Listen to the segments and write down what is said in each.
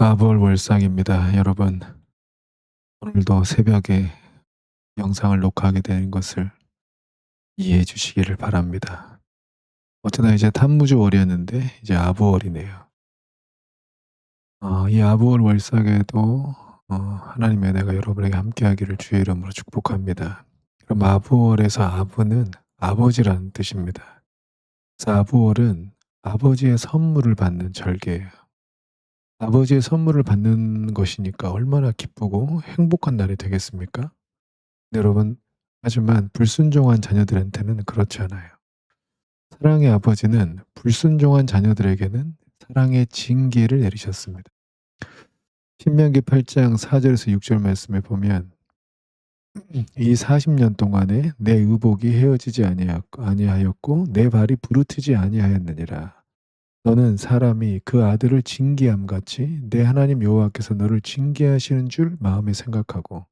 아볼월상입니다. 여러분, 오늘도 새벽에 영상을 녹화하게 된 것을 이해해 주시기를 바랍니다. 어쩌다 이제 탐무주월이었는데 이제 아부월이네요. 이 아부월월상에도 하나님의 은혜가 여러분에게 함께하기를 주의 이름으로 축복합니다. 그럼 아부월에서 아부는 아버지라는 뜻입니다. 그래서 아부월은 아버지의 선물을 받는 절기예요. 아버지의 선물을 받는 것이니까 얼마나 기쁘고 행복한 날이 되겠습니까? 네, 여러분, 하지만 불순종한 자녀들한테는 그렇지 않아요. 사랑의 아버지는 불순종한 자녀들에게는 사랑의 징계를 내리셨습니다. 신명기 8장 4절에서 6절 말씀에 보면 이 40년 동안에 내 의복이 헤어지지 아니하였고 내 발이 부르트지 아니하였느니라. 너는 사람이 그 아들을 징계함 같이 내 하나님 여호와께서 너를 징계하시는 줄 마음에 생각하고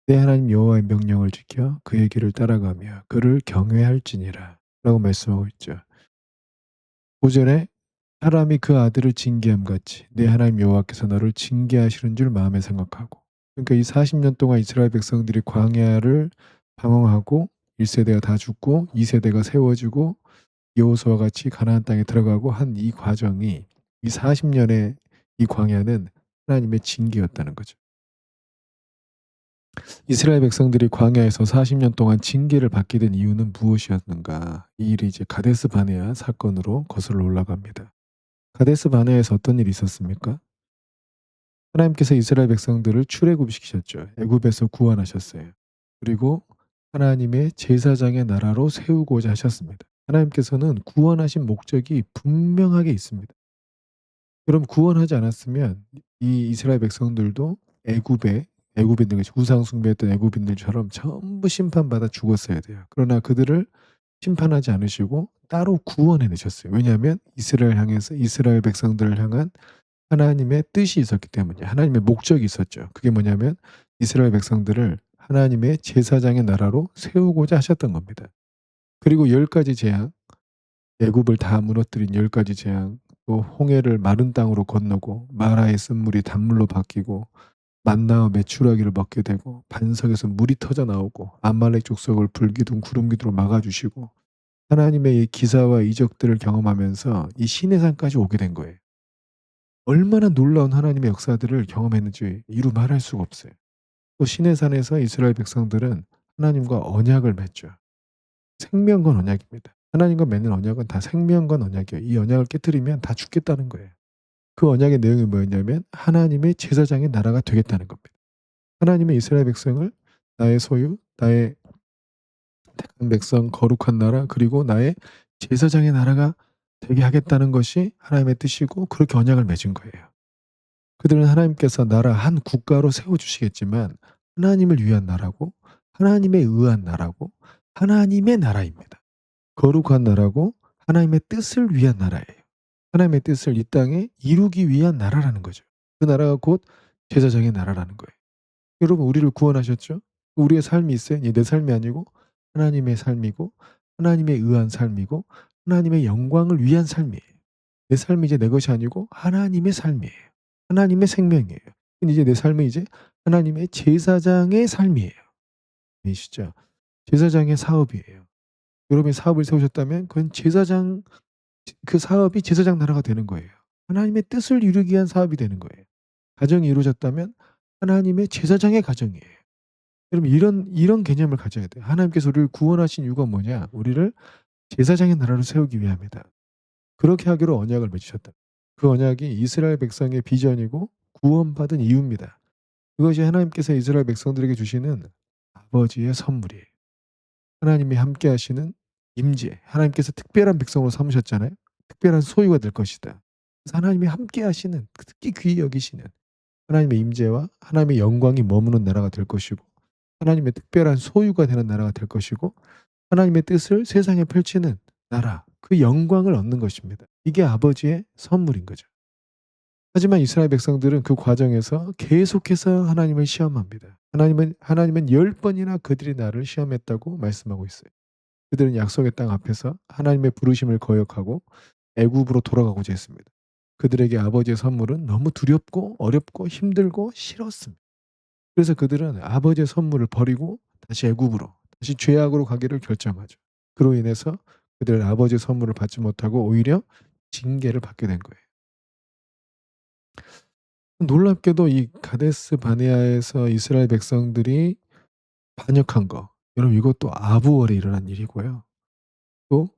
내 하나님 여호와의 명령을 지켜 그의 길을 따라가며 그를 경외할지니라 라고 말씀하고 있죠. 5절에 사람이 그 아들을 징계함 같이 내 하나님 여호와께서 너를 징계하시는 줄 마음에 생각하고, 그러니까 이 40년 동안 이스라엘 백성들이 광야를 방황하고 1세대가 다 죽고 2세대가 세워지고 여호수아와 같이 가나안 땅에 들어가고 한 이 과정이, 이 40년의 이 광야는 하나님의 징계였다는 거죠. 이스라엘 백성들이 광야에서 40년 동안 징계를 받게 된 이유는 무엇이었는가? 이 일이 이제 가데스 바네아 사건으로 거슬러 올라갑니다. 가데스 바네아에서 어떤 일이 있었습니까? 하나님께서 이스라엘 백성들을 출애굽시키셨죠. 애굽에서 구원하셨어요. 그리고 하나님의 제사장의 나라로 세우고자 하셨습니다. 하나님께서는 구원하신 목적이 분명하게 있습니다. 그럼 구원하지 않았으면 이 이스라엘 백성들도 애굽인들, 우상 숭배했던 애굽인들처럼 전부 심판받아 죽었어야 돼요. 그러나 그들을 심판하지 않으시고 따로 구원해 내셨어요. 왜냐하면 이스라엘 백성들을 향한 하나님의 뜻이 있었기 때문이에요. 하나님의 목적이 있었죠. 그게 뭐냐면 이스라엘 백성들을 하나님의 제사장의 나라로 세우고자 하셨던 겁니다. 그리고 10가지 재앙, 애굽을 다 무너뜨린 10가지 재앙, 또 홍해를 마른 땅으로 건너고 마라의 쓴물이 단물로 바뀌고 만나와 메추라기를 먹게 되고 반석에서 물이 터져 나오고 아말렉 족속을 불기둥 구름기둥으로 막아주시고 하나님의 이 기사와 이적들을 경험하면서 이 시내산까지 오게 된 거예요. 얼마나 놀라운 하나님의 역사들을 경험했는지 이루 말할 수가 없어요. 또 시내산에서 이스라엘 백성들은 하나님과 언약을 맺죠. 생명건 언약입니다. 하나님과 맺는 언약은 다 생명건 언약이에요. 이 언약을 깨뜨리면 다 죽겠다는 거예요. 그 언약의 내용이 뭐였냐면 하나님의 제사장의 나라가 되겠다는 겁니다. 하나님의 이스라엘 백성을 나의 소유, 나의 택한 백성, 거룩한 나라, 그리고 나의 제사장의 나라가 되게 하겠다는 것이 하나님의 뜻이고 그렇게 언약을 맺은 거예요. 그들은 하나님께서 나라 한 국가로 세워주시겠지만 하나님을 위한 나라고 하나님에 의한 나라고 하나님의 나라입니다. 거룩한 나라고 하나님의 뜻을 위한 나라예요. 하나님의 뜻을 이 땅에 이루기 위한 나라라는 거죠. 그 나라가 곧 제사장의 나라라는 거예요. 여러분, 우리를 구원하셨죠? 우리의 삶이 있어요. 내 삶이 아니고 하나님의 삶이고 하나님에 의한 삶이고 하나님의 영광을 위한 삶이에요. 내 삶이 이제 내 것이 아니고 하나님의 삶이에요. 하나님의 생명이에요. 근데 이제 내 삶은 이제 하나님의 제사장의 삶이에요. 아시죠? 제사장의 사업이에요. 여러분이 사업을 세우셨다면 그건 그 사업이 제사장 나라가 되는 거예요. 하나님의 뜻을 이루기 위한 사업이 되는 거예요. 가정이 이루어졌다면 하나님의 제사장의 가정이에요. 여러분, 이런 개념을 가져야 돼요. 하나님께서 우리를 구원하신 이유가 뭐냐? 우리를 제사장의 나라로 세우기 위함이다. 그렇게 하기로 언약을 맺으셨다. 그 언약이 이스라엘 백성의 비전이고 구원받은 이유입니다. 그것이 하나님께서 이스라엘 백성들에게 주시는 아버지의 선물이에요. 하나님이 함께 하시는 임재, 하나님께서 특별한 백성으로 삼으셨잖아요. 특별한 소유가 될 것이다. 그래서 하나님이 함께 하시는, 특히 귀히 여기시는 하나님의 임재와 하나님의 영광이 머무는 나라가 될 것이고 하나님의 특별한 소유가 되는 나라가 될 것이고 하나님의 뜻을 세상에 펼치는 나라, 그 영광을 얻는 것입니다. 이게 아버지의 선물인 거죠. 하지만 이스라엘 백성들은 그 과정에서 계속해서 하나님을 시험합니다. 하나님은 10번이나 그들이 나를 시험했다고 말씀하고 있어요. 그들은 약속의 땅 앞에서 하나님의 부르심을 거역하고 애굽으로 돌아가고자 했습니다. 그들에게 아버지의 선물은 너무 두렵고 어렵고 힘들고 싫었습니다. 그래서 그들은 아버지의 선물을 버리고 다시 애굽으로, 다시 죄악으로 가기를 결정하죠. 그로 인해서 그들은 아버지의 선물을 받지 못하고 오히려 징계를 받게 된 거예요. 놀랍게도 이 가데스 바네아에서 이스라엘 백성들이 반역한 거, 여러분 이것도 아부월에 일어난 일이고요. 또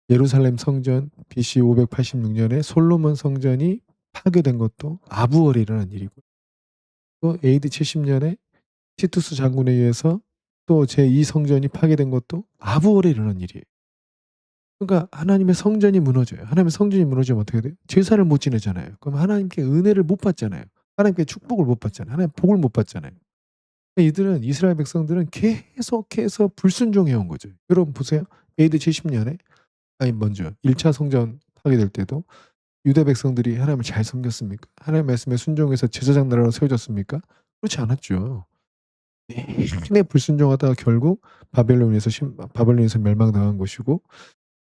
예루살렘 성전 BC 586 년에 솔로몬 성전이 파괴된 것도 아부월에 일어난 일이고요. 또 AD 70 년에 티투스 장군에 의해서 또 제2 성전이 파괴된 것도 아부월에 일어난 일이에요. 그러니까 하나님의 성전이 무너져요. 하나님의 성전이 무너지면 어떻게 돼요? 제사를 못 지내잖아요. 그럼 하나님께 은혜를 못 받잖아요. 하나님께 축복을 못 받잖아요. 하나님 복을 못 받잖아요. 이들은 이스라엘 백성들은 계속해서 불순종해 온 거죠. 여러분 보세요. AD 70 년에 아니 먼저 1차 성전 파괴될 때도 유대 백성들이 하나님을 잘 섬겼습니까? 하나님의 말씀에 순종해서 제사장 나라로 세워졌습니까? 그렇지 않았죠. 내내 불순종하다가 결국 바벨론에서 멸망당한 것이고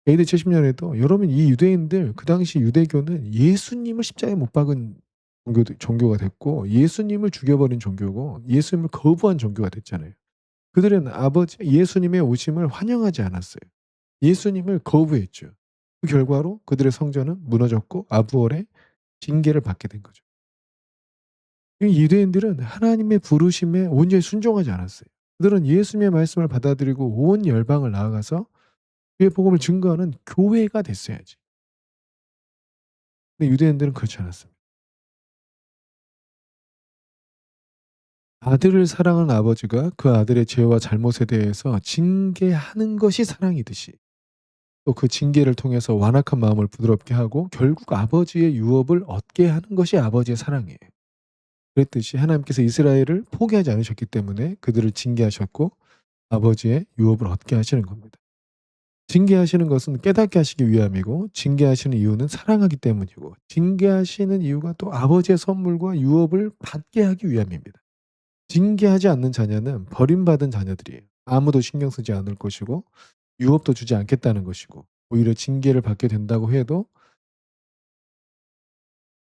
AD 70 년에도 여러분 이 유대인들 그 당시 유대교는 예수님을 십자가에 못 박은 종교가 됐고 예수님을 죽여버린 종교고 예수님을 거부한 종교가 됐잖아요. 그들은 아버지 예수님의 오심을 환영하지 않았어요. 예수님을 거부했죠. 그 결과로 그들의 성전은 무너졌고 아부월에 징계를 받게 된 거죠. 이 유대인들은 하나님의 부르심에 온전히 순종하지 않았어요. 그들은 예수님의 말씀을 받아들이고 온 열방을 나아가서 그의 복음을 증거하는 교회가 됐어야지. 근데 유대인들은 그렇지 않았습니다. 아들을 사랑하는 아버지가 그 아들의 죄와 잘못에 대해서 징계하는 것이 사랑이듯이 또 그 징계를 통해서 완악한 마음을 부드럽게 하고 결국 아버지의 유업을 얻게 하는 것이 아버지의 사랑이에요. 그랬듯이 하나님께서 이스라엘을 포기하지 않으셨기 때문에 그들을 징계하셨고 아버지의 유업을 얻게 하시는 겁니다. 징계하시는 것은 깨닫게 하시기 위함이고 징계하시는 이유는 사랑하기 때문이고 징계하시는 이유가 또 아버지의 선물과 유업을 받게 하기 위함입니다. 징계하지 않는 자녀는 버림받은 자녀들이에요. 아무도 신경 쓰지 않을 것이고 유업도 주지 않겠다는 것이고 오히려 징계를 받게 된다고 해도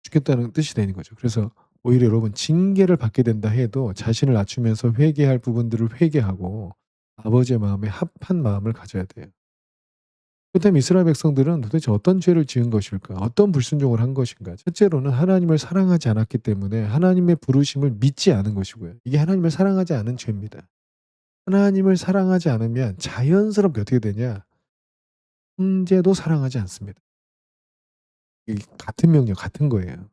주겠다는 뜻이 되는 거죠. 그래서 오히려 여러분 징계를 받게 된다 해도 자신을 낮추면서 회개할 부분들을 회개하고 아버지의 마음에 합한 마음을 가져야 돼요. 그렇다면 이스라엘 백성들은 도대체 어떤 죄를 지은 것일까? 어떤 불순종을 한 것인가? 첫째로는 하나님을 사랑하지 않았기 때문에 하나님의 부르심을 믿지 않은 것이고요. 이게 하나님을 사랑하지 않은 죄입니다. 하나님을 사랑하지 않으면 자연스럽게 어떻게 되냐? 형제도 사랑하지 않습니다. 이게 같은 명령, 같은 거예요.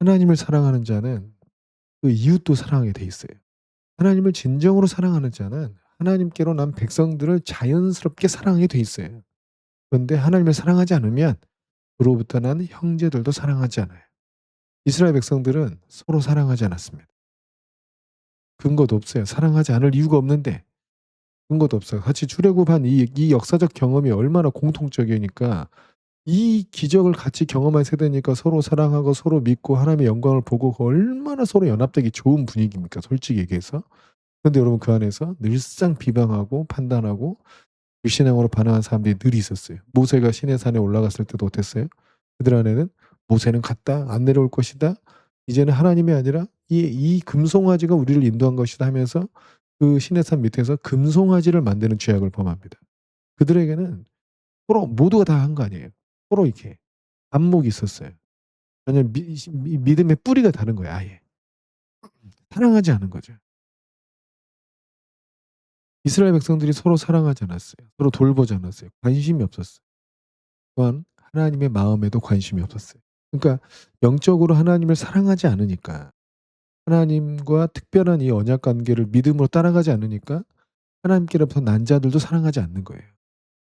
하나님을 사랑하는 자는 그 이웃도 사랑하게 돼 있어요. 하나님을 진정으로 사랑하는 자는 하나님께로 난 백성들을 자연스럽게 사랑하게 돼 있어요. 그런데 하나님을 사랑하지 않으면 그로부터 난 형제들도 사랑하지 않아요. 이스라엘 백성들은 서로 사랑하지 않았습니다. 근거도 없어요. 사랑하지 않을 이유가 없는데 근거도 없어요. 같이 출애굽한 이 역사적 경험이 얼마나 공통적이니까 이 기적을 같이 경험한 세대니까 서로 사랑하고 서로 믿고 하나님의 영광을 보고 얼마나 서로 연합되기 좋은 분위기입니까? 솔직히 얘기해서. 그런데 여러분 그 안에서 늘상 비방하고 판단하고 불신앙으로 반응한 사람들이 늘 있었어요. 모세가 시내산에 올라갔을 때도 어땠어요? 그들 안에는 '모세는 갔다. 안 내려올 것이다. 이제는 하나님이 아니라 이 금송아지가 우리를 인도한 것이다.' 하면서 그 시내산 밑에서 금송아지를 만드는 죄악을 범합니다. 그들에게는 서로 모두가 다 한 거 아니에요. 서로 이렇게 안목이 있었어요. 왜냐면 믿음의 뿌리가 다른 거예요 아예. 사랑하지 않은 거죠. 이스라엘 백성들이 서로 사랑하지 않았어요. 서로 돌보지 않았어요. 관심이 없었어요. 또한 하나님의 마음에도 관심이 없었어요. 그러니까 영적으로 하나님을 사랑하지 않으니까 하나님과 특별한 이 언약 관계를 믿음으로 따라가지 않으니까 하나님께로부터 난 자들도 사랑하지 않는 거예요.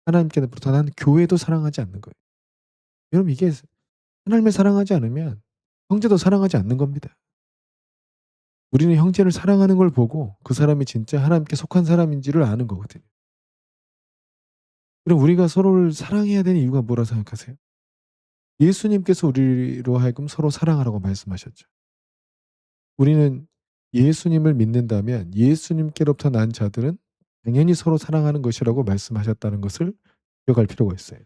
하나님께로부터 난 교회도 사랑하지 않는 거예요. 여러분 이게 하나님을 사랑하지 않으면 형제도 사랑하지 않는 겁니다. 우리는 형제를 사랑하는 걸 보고 그 사람이 진짜 하나님께 속한 사람인지를 아는 거거든요. 그럼 우리가 서로를 사랑해야 되는 이유가 뭐라 생각하세요? 예수님께서 우리로 하여금 서로 사랑하라고 말씀하셨죠. 우리는 예수님을 믿는다면 예수님께로부터 난 자들은 당연히 서로 사랑하는 것이라고 말씀하셨다는 것을 기억할 필요가 있어요.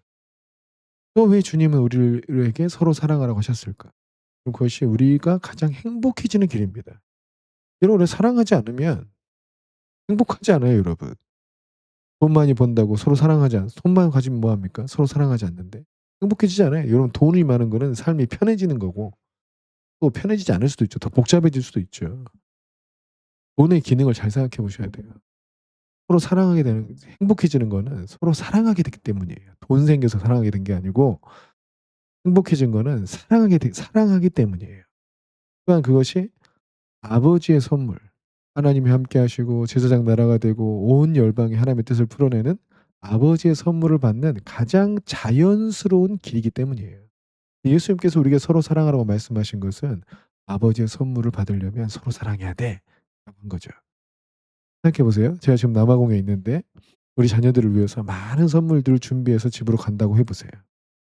또 왜 주님은 우리에게 서로 사랑하라고 하셨을까? 그것이 우리가 가장 행복해지는 길입니다. 여러분 사랑하지 않으면 행복하지 않아요 여러분. 돈 많이 번다고 서로 사랑하지 않 돈만 가지면 뭐 합니까? 서로 사랑하지 않는데. 행복해지지 않아요. 여러분 돈이 많은 거는 삶이 편해지는 거고 또 편해지지 않을 수도 있죠. 더 복잡해질 수도 있죠. 돈의 기능을 잘 생각해 보셔야 돼요. 서로 사랑하게 되는 행복해지는 거는 서로 사랑하게 됐기 때문이에요. 돈 생겨서 사랑하게 된 게 아니고 행복해진 거는 사랑하기 때문이에요. 또한 그것이 아버지의 선물, 하나님이 함께 하시고 제사장 나라가 되고 온 열방에 하나님의 뜻을 풀어내는 아버지의 선물을 받는 가장 자연스러운 길이기 때문이에요. 예수님께서 우리에게 서로 사랑하라고 말씀하신 것은 아버지의 선물을 받으려면 서로 사랑해야 돼. 라고 한 거죠. 생각해 보세요. 제가 지금 남아공에 있는데 우리 자녀들을 위해서 많은 선물들을 준비해서 집으로 간다고 해 보세요.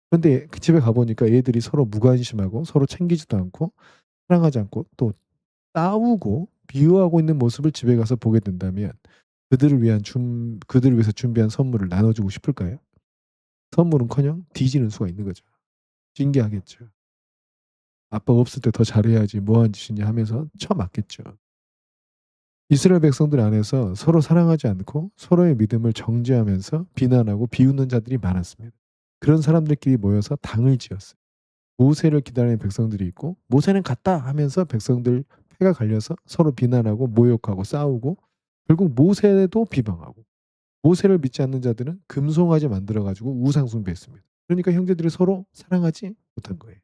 그런데 그 집에 가 보니까 애들이 서로 무관심하고 서로 챙기지도 않고 사랑하지 않고 또 싸우고 비호하고 있는 모습을 집에 가서 보게 된다면 그들을 위해서 준비한 선물을 나눠주고 싶을까요? 선물은커녕 뒤지는 수가 있는 거죠. 신기하겠죠. 아빠가 없을 때 더 잘해야지 뭐 하는 짓이냐 하면서 쳐맞겠죠. 이스라엘 백성들 안에서 서로 사랑하지 않고 서로의 믿음을 정죄하면서 비난하고 비웃는 자들이 많았습니다. 그런 사람들끼리 모여서 당을 지었어요. 모세를 기다리는 백성들이 있고 모세는 갔다 하면서 백성들 패가 갈려서 서로 비난하고 모욕하고 싸우고 결국 모세도 비방하고 모세를 믿지 않는 자들은 금송아지 만들어 가지고 우상 숭배했습니다. 그러니까 형제들이 서로 사랑하지 못한 거예요.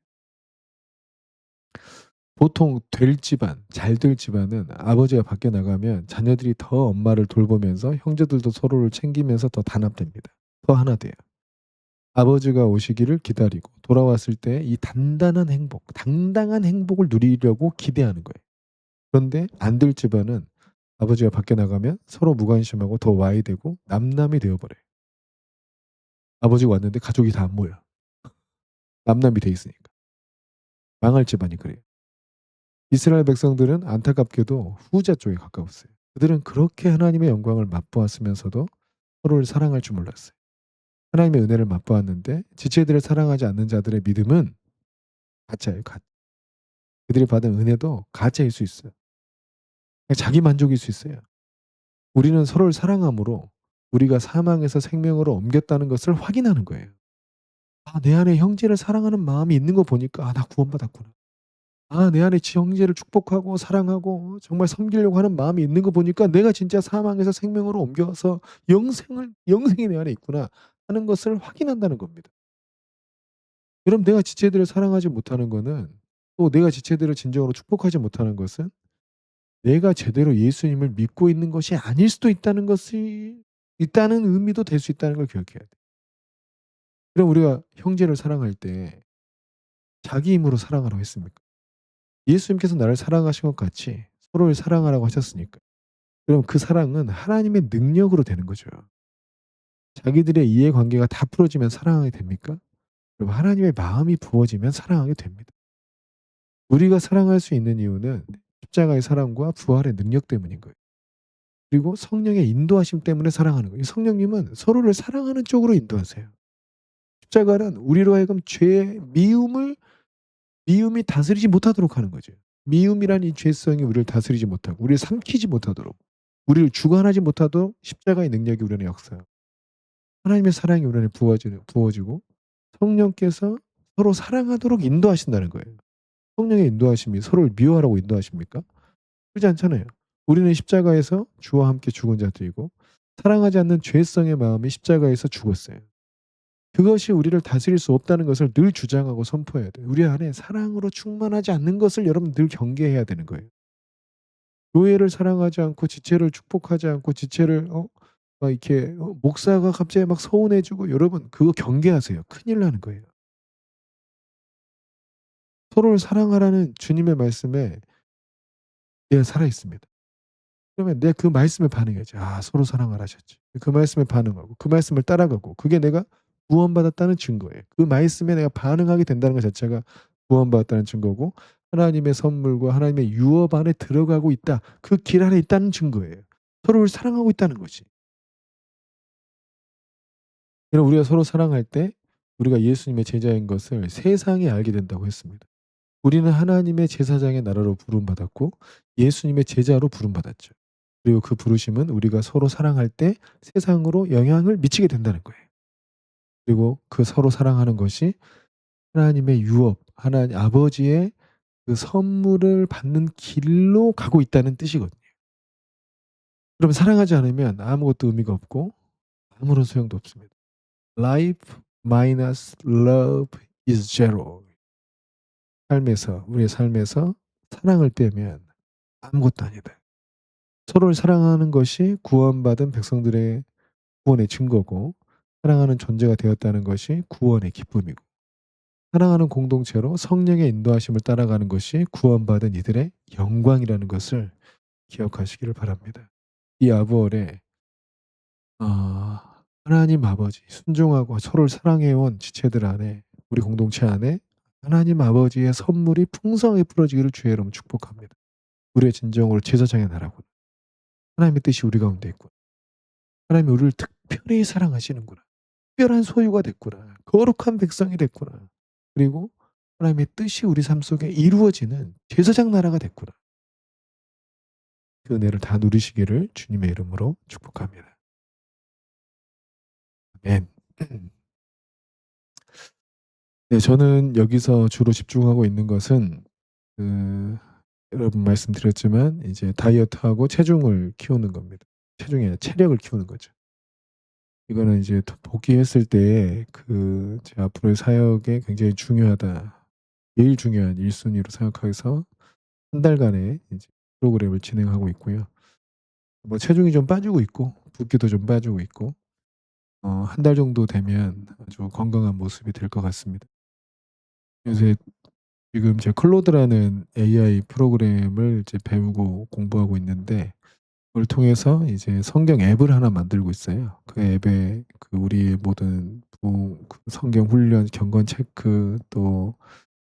보통 될 집안, 잘 될 집안은 아버지가 밖에 나가면 자녀들이 더 엄마를 돌보면서 형제들도 서로를 챙기면서 더 단합됩니다. 더 하나 돼요. 아버지가 오시기를 기다리고 돌아왔을 때 이 단단한 행복, 당당한 행복을 누리려고 기대하는 거예요. 그런데 안 될 집안은 아버지가 밖에 나가면 서로 무관심하고 더 와이되고 남남이 되어 버려요. 아버지가 왔는데 가족이 다 안 모여. 남남이 돼 있으니까. 망할 집안이 그래요. 이스라엘 백성들은 안타깝게도 후자 쪽에 가까웠어요. 그들은 그렇게 하나님의 영광을 맛보았으면서도 서로를 사랑할 줄 몰랐어요. 하나님의 은혜를 맛보았는데 지체들을 사랑하지 않는 자들의 믿음은 가짜예요. 가짜. 그들이 받은 은혜도 가짜일 수 있어요. 그냥 자기 만족일 수 있어요. 우리는 서로를 사랑함으로 우리가 사망에서 생명으로 옮겼다는 것을 확인하는 거예요. 아, 내 안에 형제를 사랑하는 마음이 있는 거 보니까 나 구원받았구나. 아, 내 안에 형제를 축복하고 사랑하고 정말 섬기려고 하는 마음이 있는 거 보니까 내가 진짜 사망에서 생명으로 옮겨서 영생이 내 안에 있구나 하는 것을 확인한다는 겁니다. 그럼 내가 지체들을 사랑하지 못하는 거는 또 내가 지체들을 진정으로 축복하지 못하는 것은 내가 제대로 예수님을 믿고 있는 것이 아닐 수도 있다는 의미도 될 수 있다는 걸 기억해야 돼. 그럼 우리가 형제를 사랑할 때 자기 힘으로 사랑하라고 했습니까? 예수님께서 나를 사랑하신 것 같이 서로를 사랑하라고 하셨으니까. 그럼 그 사랑은 하나님의 능력으로 되는 거죠. 자기들의 이해관계가 다 풀어지면 사랑하게 됩니까? 여러분 하나님의 마음이 부어지면 사랑하게 됩니다. 우리가 사랑할 수 있는 이유는 십자가의 사랑과 부활의 능력 때문인 거예요. 그리고 성령의 인도하심 때문에 사랑하는 거예요. 성령님은 서로를 사랑하는 쪽으로 인도하세요. 십자가는 우리로 하여금 죄의 미움이 다스리지 못하도록 하는 거죠. 미움이란 이 죄성이 우리를 다스리지 못하고 우리를 삼키지 못하도록 우리를 주관하지 못하도록 십자가의 능력이 우리 안에 역사하고 하나님의 사랑이 우리 안에 부어지고 성령께서 서로 사랑하도록 인도하신다는 거예요. 성령의 인도하심이 서로를 미워하라고 인도하십니까? 그렇지 않잖아요. 우리는 십자가에서 주와 함께 죽은 자들이고 사랑하지 않는 죄성의 마음이 십자가에서 죽었어요. 그것이 우리를 다스릴 수 없다는 것을 늘 주장하고 선포해야 돼요. 우리 안에 사랑으로 충만하지 않는 것을 여러분 늘 경계해야 되는 거예요. 교회를 사랑하지 않고 지체를 축복하지 않고 지체를 막 이렇게 목사가 갑자기 막 서운해지고 여러분 그거 경계하세요. 큰일 나는 거예요. 서로를 사랑하라는 주님의 말씀에 내가 살아 있습니다. 그러면 내 그 말씀에 반응해야지. 아, 서로 사랑하라 하셨지. 그 말씀에 반응하고 그 말씀을 따라가고 그게 내가 구원받았다는 증거예요. 그 말씀에 내가 반응하게 된다는 것 자체가 구원받았다는 증거고 하나님의 선물과 하나님의 유업 안에 들어가고 있다. 그 길 안에 있다는 증거예요. 서로를 사랑하고 있다는 거지. 여러분 우리가 서로 사랑할 때 우리가 예수님의 제자인 것을 세상이 알게 된다고 했습니다. 우리는 하나님의 제사장의 나라로 부름받았고 예수님의 제자로 부름받았죠. 그리고 그 부르심은 우리가 서로 사랑할 때 세상으로 영향을 미치게 된다는 거예요. 그리고 그 서로 사랑하는 것이 하나님의 유업, 하나님 아버지의 그 선물을 받는 길로 가고 있다는 뜻이거든요. 그러면 사랑하지 않으면 아무것도 의미가 없고 아무런 소용도 없습니다. Life minus love is zero. 우리의 삶에서 사랑을 빼면 아무것도 아니다. 서로를 사랑하는 것이 구원받은 백성들의 구원의 증거고, 사랑하는 존재가 되었다는 것이 구원의 기쁨이고, 사랑하는 공동체로 성령의 인도하심을 따라가는 것이 구원받은 이들의 영광이라는 것을 기억하시기를 바랍니다. 이 아부월에 하나님 아버지 순종하고 서로를 사랑해온 지체들 안에, 우리 공동체 안에 하나님 아버지의 선물이 풍성하게 풀어지기를 주의 이름으로 축복합니다. 우리의 진정으로 제사장의 나라구나. 하나님의 뜻이 우리 가운데 있구나. 하나님이 우리를 특별히 사랑하시는구나. 특별한 소유가 됐구나. 거룩한 백성이 됐구나. 그리고 하나님의 뜻이 우리 삶 속에 이루어지는 제사장 나라가 됐구나. 그 은혜를 다 누리시기를 주님의 이름으로 축복합니다. 아멘. 네, 저는 여기서 주로 집중하고 있는 것은 여러분 말씀드렸지만 이제 다이어트하고 체중을 키우는 겁니다. 체중이 아니라 체력을 키우는 거죠. 이거는 이제 복귀했을 때 제 앞으로의 사역에 굉장히 중요하다. 제일 중요한 1 순위로 생각해서 한 달간의 이제 프로그램을 진행하고 있고요. 뭐 체중이 좀 빠지고 있고 붓기도 좀 빠지고 있고 한 달 정도 되면 아주 건강한 모습이 될 것 같습니다. 요새 지금 제 클로드라는 AI 프로그램을 이제 배우고 공부하고 있는데, 그걸 통해서 이제 성경 앱을 하나 만들고 있어요. 그 앱에 우리의 모든 성경 훈련, 경건 체크, 또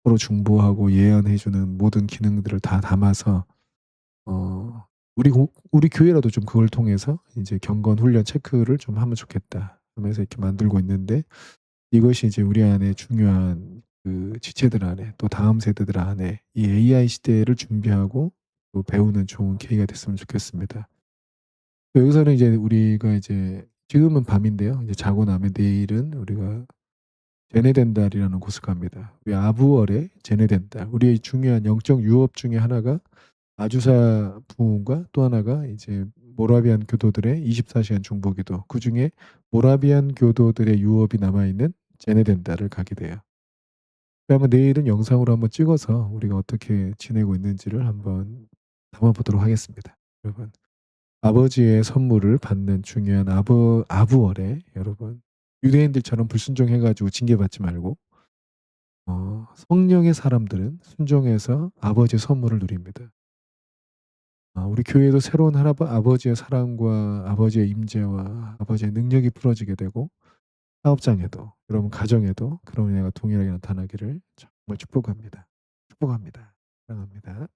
서로 중보하고 예언해 주는 모든 기능들을 다 담아서 우리 교회라도 좀 그걸 통해서 이제 경건 훈련 체크를 좀 하면 좋겠다 하면서 이렇게 만들고 있는데, 이것이 이제 우리 안에 중요한 지체들 안에, 또 다음 세대들 안에 이 AI 시대를 준비하고 또 배우는 좋은 계기가 됐으면 좋겠습니다. 여기서는 이제 우리가 이제 지금은 밤인데요. 이제 자고 나면 내일은 우리가 제네덴달이라는 곳을 갑니다. 우리 아부월의 제네덴달. 우리의 중요한 영적 유업 중에 하나가 아주사 부흥과, 또 하나가 이제 모라비안 교도들의 24시간 중보기도. 그중에 모라비안 교도들의 유업이 남아있는 제네덴달을 가게 돼요. 한번 내일은 영상으로 한번 찍어서 우리가 어떻게 지내고 있는지를 한번 담아보도록 하겠습니다. 여러분, 아버지의 선물을 받는 중요한 아부월에 여러분, 유대인들처럼 불순종해 가지고 징계받지 말고 성령의 사람들은 순종해서 아버지의 선물을 누립니다. 우리 교회도 새로운 아버지의 사랑과 아버지의 임재와 아버지의 능력이 풀어지게 되고, 사업장에도, 여러분 가정에도 그런 은혜가 동일하게 나타나기를 정말 축복합니다. 축복합니다. 사랑합니다.